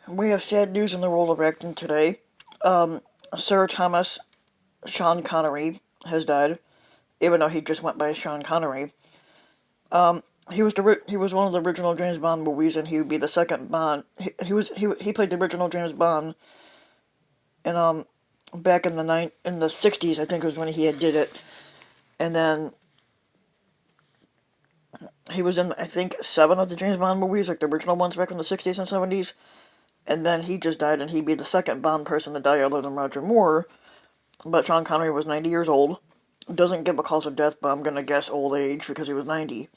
We have sad news in the world of acting today. Um, Sir Thomas Sean Connery has died, even though he just went by Sean Connery. He was one of the original James Bond movies, and he would be the second Bond. He played the original James Bond, and back in the '60s, I think was when he had did it, and then he was in I think seven of the James Bond movies, like the original ones back in the '60s and '70s, and then he just died, and he'd be the second Bond person to die other than Roger Moore. But Sean Connery was 90 years old. Doesn't give a cause of death, but I'm gonna guess old age because he was 90.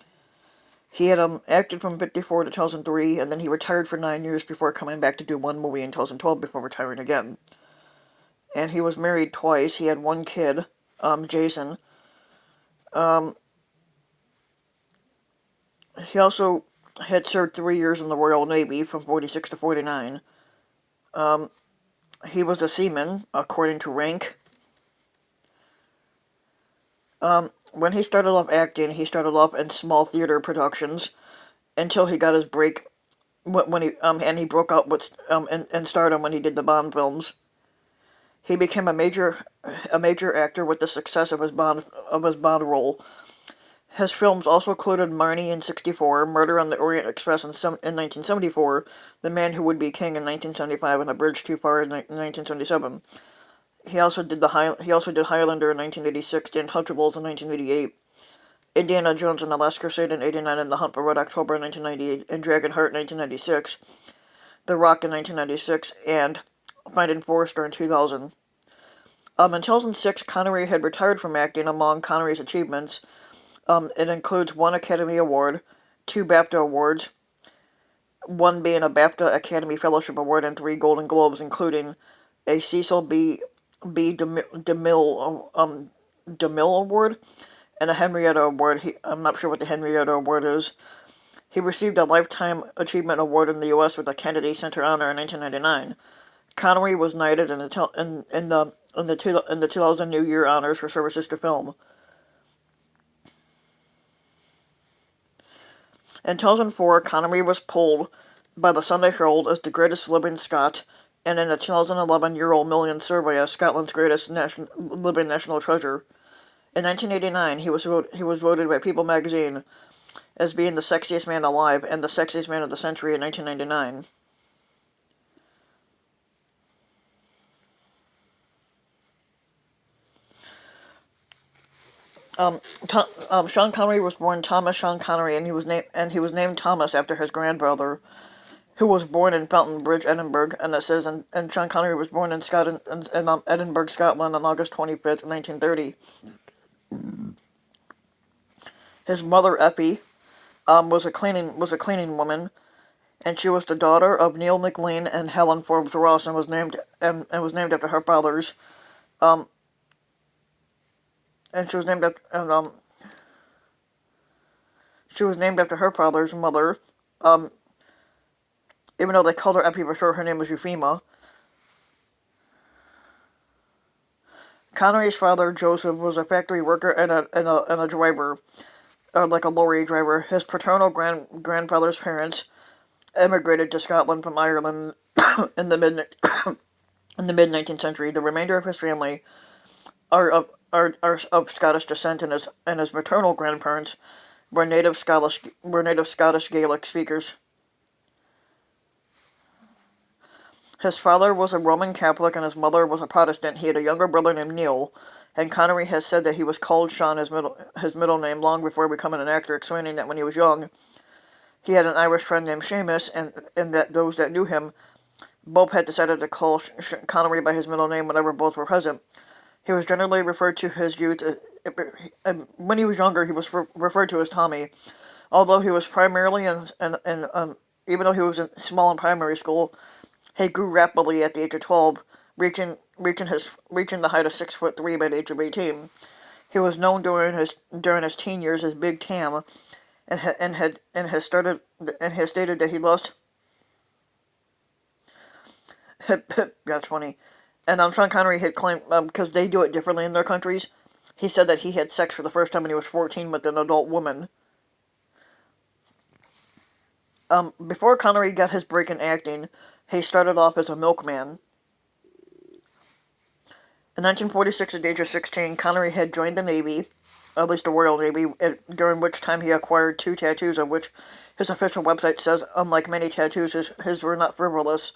He had acted from '54 to 2003, and then he retired for 9 years before coming back to do one movie in 2012 before retiring again. And he was married twice. He had one kid, Jason. Um, he also had served 3 years in the Royal Navy from '46 to '49. Um, he was a seaman, according to rank. When he started off acting, he started off in small theater productions until he got his break when he and he broke out with in stardom when he did the Bond films. He became a major actor with the success of his Bond role. His films also included Marnie in '64, Murder on the Orient Express in 1974, The Man Who Would Be King in 1975, and A Bridge Too Far in 1977. He also did Highlander in 1986, The Untouchables in 1988, Indiana Jones and the Last Crusade in '89, and The Hunt for Red October in 1998, and Dragonheart in 1996, The Rock in 1996, and Finding Forrester in 2000. In 2006, Connery had retired from acting. Among Connery's achievements, it includes one Academy Award, two BAFTA Awards, one being a BAFTA Academy Fellowship Award, and three Golden Globes, including a Cecil B. DeMille Award and a Henrietta Award. I'm not sure what the Henrietta Award is. He received a Lifetime Achievement Award in the U.S. with the Kennedy Center Honor in 1999. Connery was knighted in the 2000 New Year honors for services to film. In 2004, Connery was polled by the Sunday Herald as the greatest living Scot, and in a 2011 Euro Million survey as Scotland's greatest living national treasure. In 1989, he was voted by People magazine as being the sexiest man alive and the sexiest man of the century in 1999. Um, Sean Connery was born Thomas Sean Connery, and he was named Thomas after his grandbrother, who was born in Fountain Bridge, Edinburgh, and it says, and Sean Connery was born in Scotland, in Edinburgh, Scotland, on August 25th, 1930. His mother, Effie, was a cleaning woman, and she was the daughter of Neil McLean and Helen Forbes Ross, and was named after her fathers. Um, and she was named after her father's mother. Um, Even though they called her Effie before, her name was Euphema. Connery's father, Joseph, was a factory worker and a driver, like a lorry driver. His paternal grandfather's parents emigrated to Scotland from Ireland in the mid in the mid 19th century. The remainder of his family are of Scottish descent, and his maternal grandparents were native Scottish Gaelic speakers. His father was a Roman Catholic and his mother was a Protestant. He had a younger brother named Neil, and Connery has said that he was called Sean, his middle name, long before becoming an actor, explaining that when he was young, he had an Irish friend named Seamus, and that those that knew him both had decided to call Connery by his middle name whenever both were present. He was generally referred to his youth. When he was younger, he was referred to as Tommy, although he was primarily even though he was small in primary school. He grew rapidly at the age of 12, reaching the height of 6'3" by the age of 18. He was known during his teen years as Big Tam, and has stated that he lost. That's funny. And Sean Connery had claimed, because they do it differently in their countries, he said that he had sex for the first time when he was 14 with an adult woman. Before Connery got his break in acting, He started off as a milkman. In 1946, at the age of 16, Connery had joined the Navy, at least the Royal Navy, during which time he acquired two tattoos, of which his official website says, unlike many tattoos, his were not frivolous.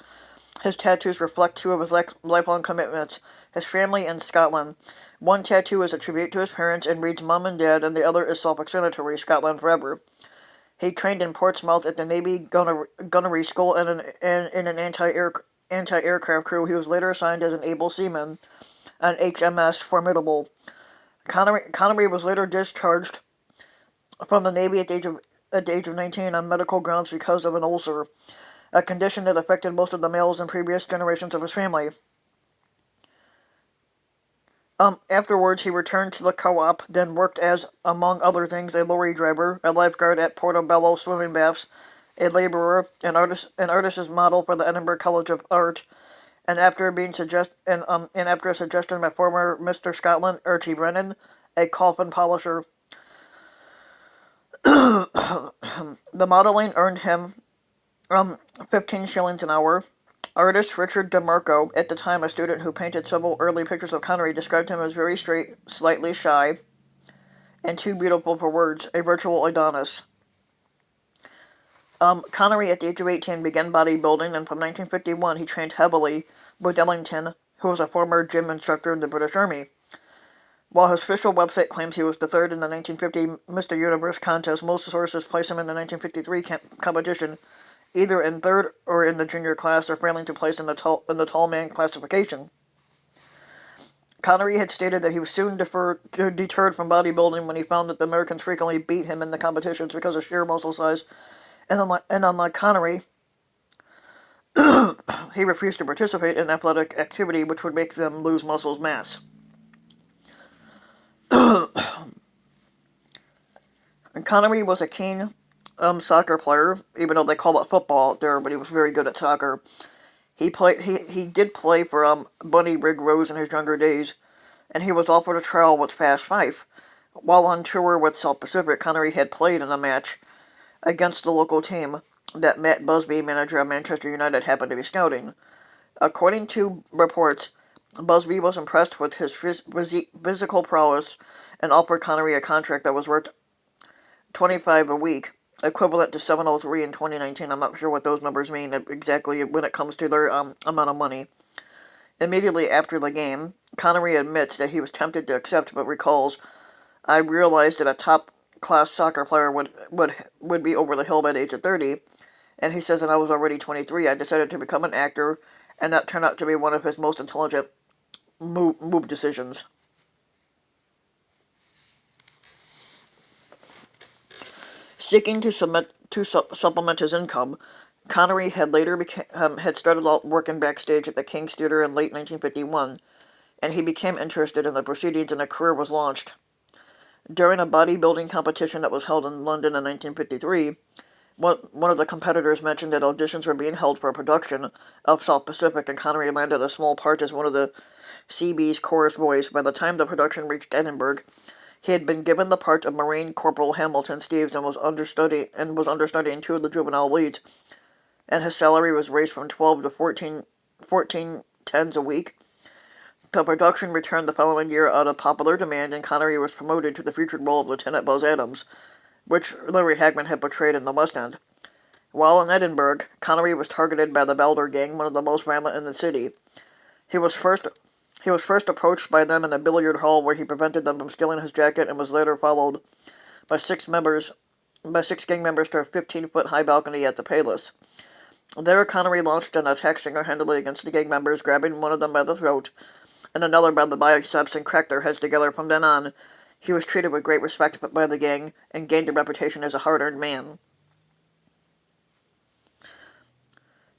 His tattoos reflect two of his lifelong commitments: his family and Scotland. One tattoo is a tribute to his parents and reads Mum and Dad, and the other is self-explanatory: Scotland forever. He trained in Portsmouth at the Navy Gunnery School and in an anti-aircraft crew. He was later assigned as an able seaman on HMS Formidable. Connery was later discharged from the Navy at the age of 19 on medical grounds because of an ulcer, a condition that affected most of the males in previous generations of his family. Afterwards, he returned to the co-op, then worked as, among other things, a lorry driver, a lifeguard at Portobello swimming baths, a laborer, an artist's model for the Edinburgh College of Art, and after a suggestion by former Mr. Scotland, Archie Brennan, a coffin polisher. The modeling earned him 15 shillings an hour. Artist Richard DeMarco, at the time a student who painted several early pictures of Connery, described him as very straight, slightly shy, and too beautiful for words, a virtual Adonis. Connery, at the age of 18, began bodybuilding, and from 1951 he trained heavily with Ellington, who was a former gym instructor in the British Army. While his official website claims he was the third in the 1950 Mr. Universe contest, most sources place him in the 1953 competition, either in third or in the junior class, or failing to place in the tall man classification. Connery had stated that he was soon deterred from bodybuilding when he found that the Americans frequently beat him in the competitions because of sheer muscle size, and unlike Connery, he refused to participate in athletic activity which would make them lose muscle mass. Connery was a keen soccer player, even though they call it football out there, but he was very good at soccer. He did play for Bunny Rig Rose in his younger days, and he was offered a trial with Fast Fife. While on tour with South Pacific, Connery had played in a match against the local team that Matt Busby, manager of Manchester United, happened to be scouting. According to reports, Busby was impressed with his physical prowess and offered Connery a contract that was worth $25 a week, equivalent to $703 in 2019. I'm not sure what those numbers mean exactly when it comes to their amount of money. Immediately after the game, Connery admits that he was tempted to accept, but recalls, "I realized that a top-class soccer player would be over the hill by the age of 30, and he says that I was already 23. I decided to become an actor, and that turned out to be one of his most intelligent move decisions." Seeking to supplement his income, Connery had had started out working backstage at the King's Theatre in late 1951, and he became interested in the proceedings, and a career was launched. During a bodybuilding competition that was held in London in 1953, one of the competitors mentioned that auditions were being held for a production of South Pacific, and Connery landed a small part as one of the CB's chorus boys. By the time the production reached Edinburgh, he had been given the part of Marine Corporal Hamilton Steves and was understudying two of the juvenile leads, and his salary was raised from 12 to 14 tens a week. The production returned the following year out of popular demand, and Connery was promoted to the featured role of Lieutenant Buzz Adams, which Larry Hagman had portrayed in the West End. While in Edinburgh, Connery was targeted by the Balder Gang, one of the most violent in the city. He was first approached by them in a billiard hall, where he prevented them from stealing his jacket, and was later followed by six gang members to a 15-foot high balcony at the Palace. There, Connery launched an attack single-handedly against the gang members, grabbing one of them by the throat and another by the biceps, and cracked their heads together. From then on, he was treated with great respect by the gang and gained a reputation as a hard-earned man.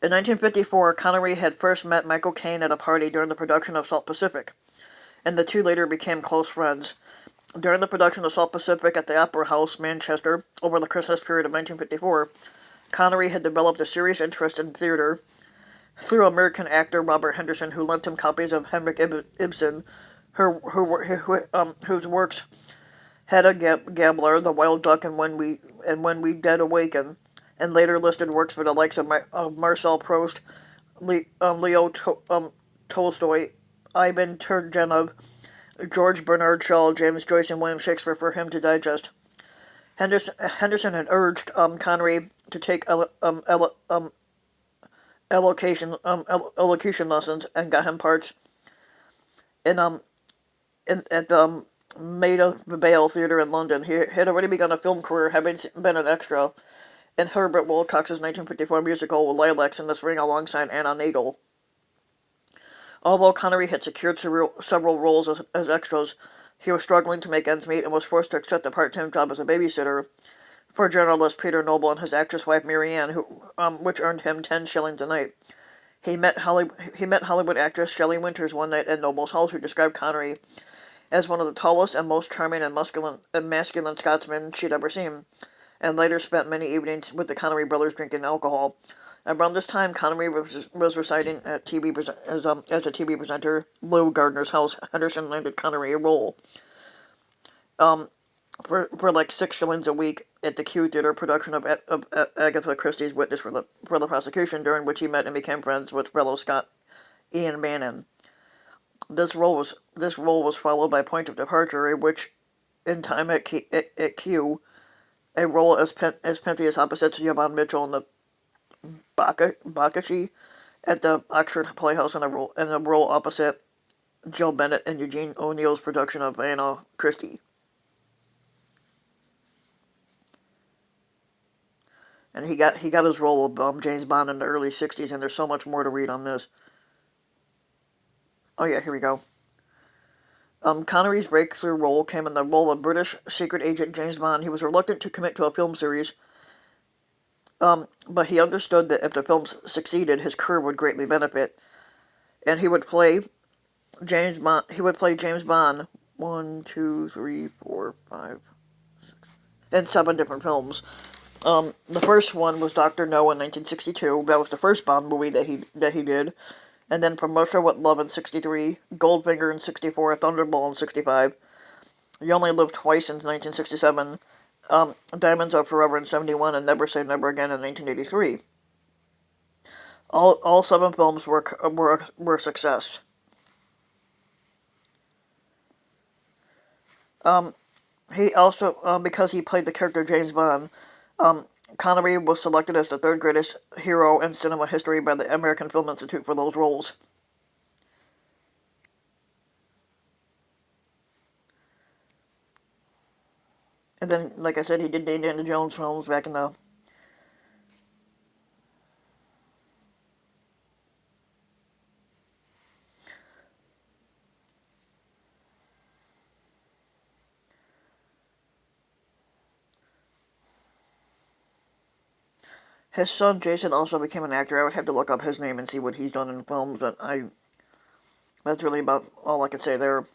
In 1954, Connery had first met Michael Caine at a party during the production of South Pacific, and the two later became close friends. During the production of South Pacific at the Opera House, Manchester, over the Christmas period of 1954, Connery had developed a serious interest in theater through American actor Robert Henderson, who lent him copies of Henrik Ibsen, whose works Hedda Gabler, The Wild Duck, and When We Dead Awaken, and later listed works for the likes of Marcel Proust, Tolstoy, Ivan Turgenev, George Bernard Shaw, James Joyce, and William Shakespeare for him to digest. Henderson had urged Connery to take elocution lessons and got him parts in at the Maida Vale Theatre in London. He had already begun a film career, having been an extra in Herbert Wilcox's 1954 musical Lilacs in the Spring alongside Anna Nagel. Although Connery had secured several roles as extras, he was struggling to make ends meet and was forced to accept a part-time job as a babysitter for journalist Peter Noble and his actress wife Marianne, which earned him 10 shillings a night. He met Hollywood actress Shelley Winters one night at Noble's house, who described Connery as one of the tallest and most charming and masculine Scotsmen she'd ever seen, and later spent many evenings with the Connery brothers drinking alcohol. Around this time, Connery was residing at as a TV presenter, Lou Gardner's house. Henderson landed Connery a role for like 6 shillings a week at the Q Theatre production of Agatha Christie's Witness for the prosecution, during which he met and became friends with fellow Scot Ian Bannon. This role was followed by Point of Departure, which in time at Q, a role as Pentheus opposite to Yvonne Mitchell in the Bakashi at the Oxford Playhouse, and a role opposite Jill Bennett in Eugene O'Neill's production of Anna Christie. And he got his role of James Bond in the early '60s, and there's so much more to read on this. Oh yeah, here we go. Connery's breakthrough role came in the role of British secret agent James Bond. He was reluctant to commit to a film series, but he understood that if the films succeeded, his career would greatly benefit, and he would play James Bond. He would play James Bond 1, 2, 3, 4, 5, in 7 different films. The first one was Doctor No in 1962. That was the first Bond movie that he did. And then From Russia with Love in '63, Goldfinger in '64, Thunderball in '65. You Only Live Twice in 1967. Diamonds Are Forever in '71, and Never Say Never Again in 1983. All 7 films were a success. He also, because he played the character James Bond, Connery was selected as the 3rd greatest hero in cinema history by the American Film Institute for those roles. And then, like I said, he did the Indiana Jones films back in the... His son Jason also became an actor. I would have to look up his name and see what he's done in films, but that's really about all I can say there.